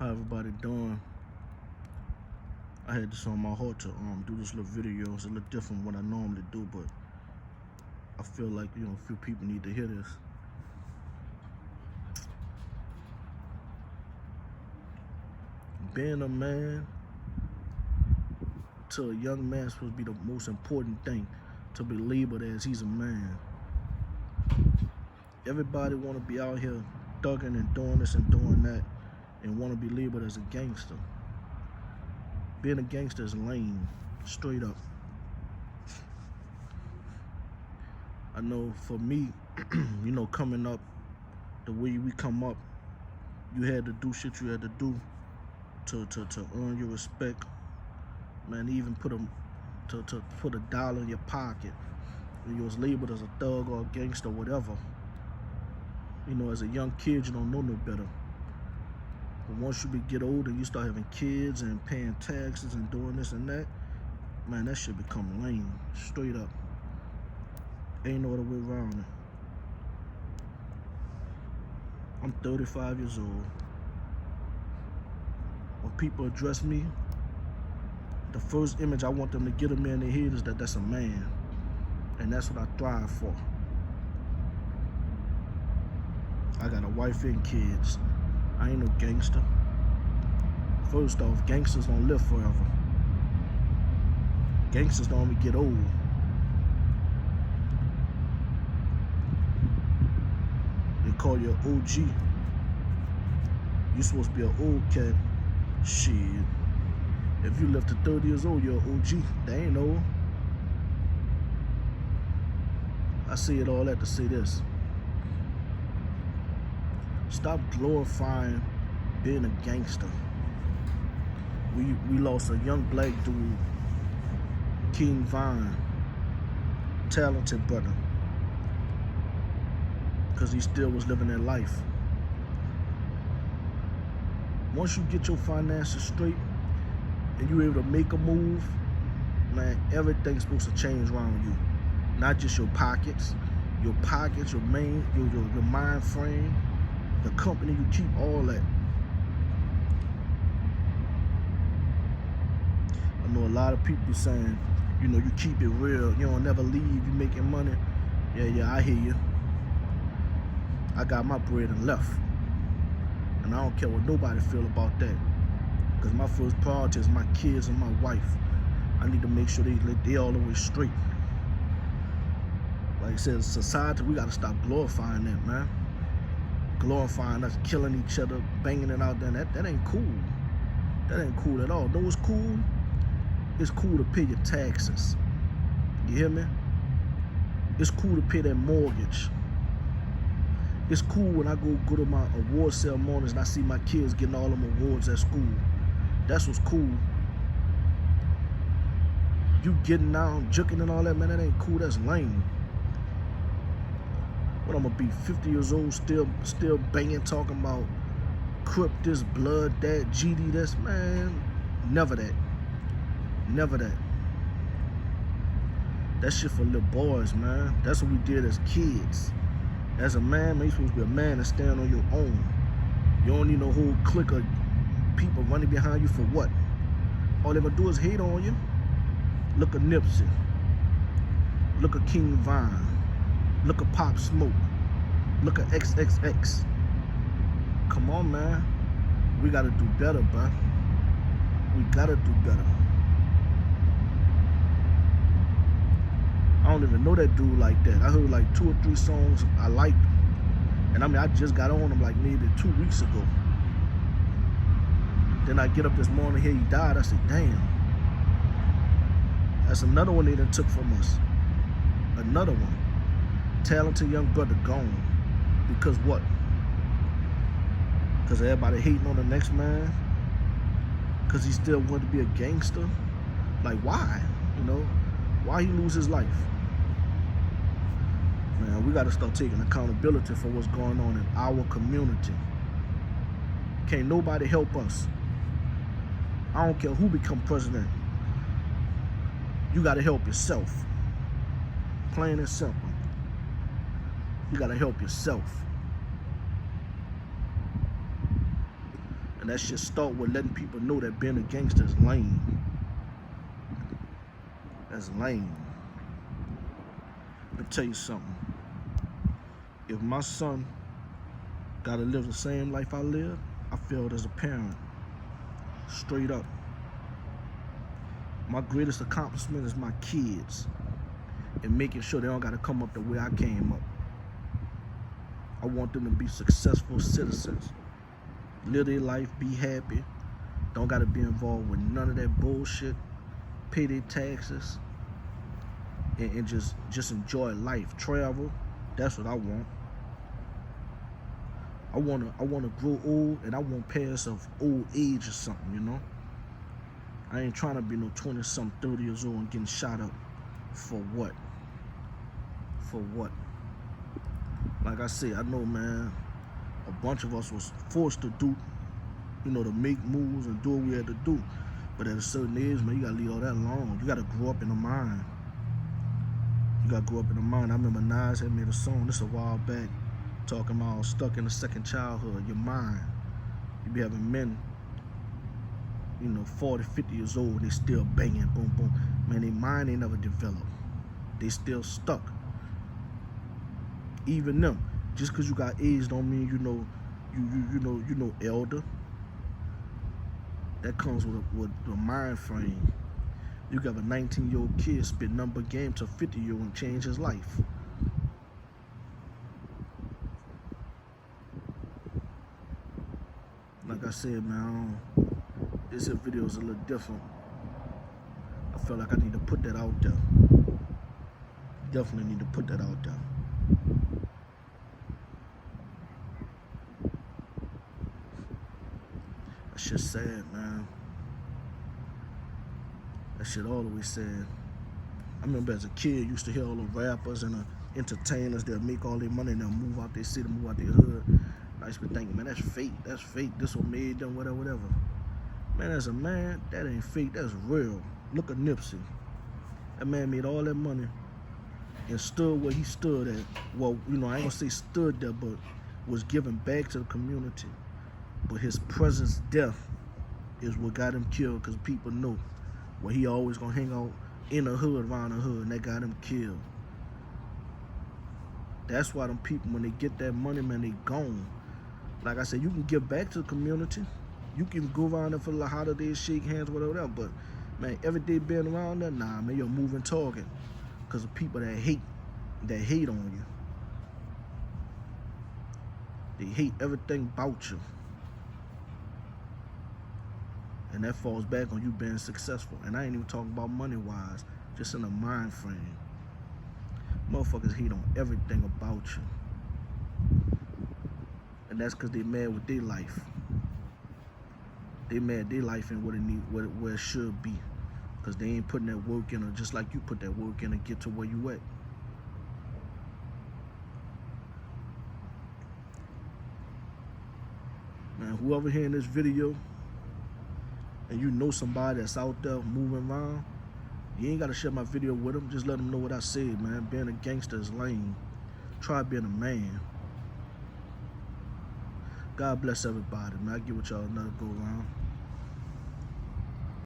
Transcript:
How everybody doing? I had this on my heart to do this little video. It's a little different from what I normally do, but I feel like a few people need to hear this. Being a man to a young man is supposed to be the most important thing, to be labeled as he's a man. Everybody want to be out here thugging and doing this and doing that and want to be labeled as a gangster. Being a gangster is lame, straight up. I know for me, coming up, the way we come up, you had to do shit you had to do to earn your respect. Man, even put a dollar in your pocket. When you was labeled as a thug or a gangster, whatever. As a young kid, you don't know no better. But once you get older, you start having kids and paying taxes and doing this and that, man, that shit become lame, straight up. Ain't no other way around it. I'm 35 years old. When people address me, the first image I want them to get of me in their head is that that's a man. And that's what I thrive for. I got a wife and kids. I ain't no gangster. First off, gangsters don't live forever. Gangsters don't only get old. They call you an OG. You're supposed to be an old cat. Shit. If you live to 30 years old, you're an OG. They ain't old. I say it all that to say this. Stop glorifying being a gangster. We lost a young black dude, King Vine, talented brother, because he still was living that life. Once you get your finances straight and you're able to make a move, man, everything's supposed to change around you. Not just your pockets, your mind frame, the company you keep, all that. I know a lot of people saying, you keep it real, you don't never leave, you making money. Yeah, I hear you. I got my bread and left. And I don't care what nobody feel about that. Because my first priority is my kids and my wife. I need to make sure they all the way straight. Like I said, society, we gotta stop glorifying that, man. Glorifying us, killing each other, banging it out there. That ain't cool. That ain't cool at all. Know what's cool? It's cool to pay your taxes. You hear me? It's cool to pay that mortgage. It's cool when I go to my award ceremonies and I see my kids getting all them awards at school. That's what's cool. You getting out, juking and all that, man, that ain't cool. That's lame. What, I'm gonna be 50 years old, still banging, talking about Crip this, blood that, GD this, man? Never that. Never that. That shit for little boys, man. That's what we did as kids. As a man, you're supposed to be a man and stand on your own. You don't need no whole clique of people running behind you for what? All they gonna do is hate on you. Look at Nipsey. Look at King Vine. Look at Pop Smoke. Look at XXX. Come on, man. We gotta do better, bruh. We gotta do better. I don't even know that dude like that. I heard like 2 or 3 songs I liked. And I just got on him like maybe 2 weeks ago. Then I get up this morning, here he died. I said, damn. That's another one they done took from us. Another one. Talented young brother gone. Because what? Because everybody hating on the next man? Because he still wanted to be a gangster? Like, why? Why he lose his life? Man, we got to start taking accountability for what's going on in our community. Can't nobody help us. I don't care who become president. You got to help yourself. Plain and simple. You got to help yourself. And that shit start with letting people know that being a gangster is lame. That's lame. Let me tell you something. If my son gotta live the same life I live, I failed as a parent. Straight up. My greatest accomplishment is my kids and making sure they don't gotta come up the way I came up. I want them to be successful citizens. Live their life, be happy. Don't gotta be involved with none of that bullshit. Pay their taxes and just enjoy life. Travel. That's what I want. I wanna grow old, and I want past of old age or something, you know. I ain't trying to be no 20-something, 30 years old and getting shot up. For what? For what? Like I say, I know, man, a bunch of us was forced to do, you know, to make moves and do what we had to do. But at a certain age, man, you gotta leave all that alone. You gotta grow up in the mind. You gotta grow up in the mind. I remember Nas had made a song, this a while back, talking about stuck in the second childhood, your mind. You be having men, you know, 40, 50 years old, they still banging, boom, boom. Man, their mind ain't never developed. They still stuck. Even them, just because you got age don't mean you know elder. That comes with a mind frame. You got a 19-year-old kid spit number game to 50-year-old and change his life. Like I said, man, this video is a little different. I felt like I need to put that out there. Definitely need to put that out there. That shit's sad, man. That shit always sad. I remember as a kid, used to hear all the rappers and the entertainers, they'll make all their money and they'll move out their city, move out their hood. I used to be thinking, man, that's fake. That's fake. This what made them, whatever, whatever. Man, as a man, that ain't fake. That's real. Look at Nipsey. That man made all that money and stood where he stood at. Well, you know, I ain't gonna say stood there, but was giving back to the community. But his presence, death, is what got him killed, because people know where he always gonna hang out in the hood, around the hood, and that got him killed. That's why them people, when they get that money, man, they gone. Like I said, you can give back to the community. You can go around there for the holidays, shake hands, whatever, but man, every day being around there, nah, man, you're a moving target. Because of people that hate on you. They hate everything about you. And that falls back on you being successful. And I ain't even talking about money-wise, just in a mind frame. Motherfuckers hate on everything about you. And that's because they mad with their life. They mad their life and what it need, where it should be. Because they ain't putting that work in, or just like you put that work in to get to where you at. Man, whoever hearing this video, and you know somebody that's out there moving around, you ain't got to share my video with them. Just let them know what I said, man. Being a gangster is lame. Try being a man. God bless everybody, man. I'll give with y'all another go around.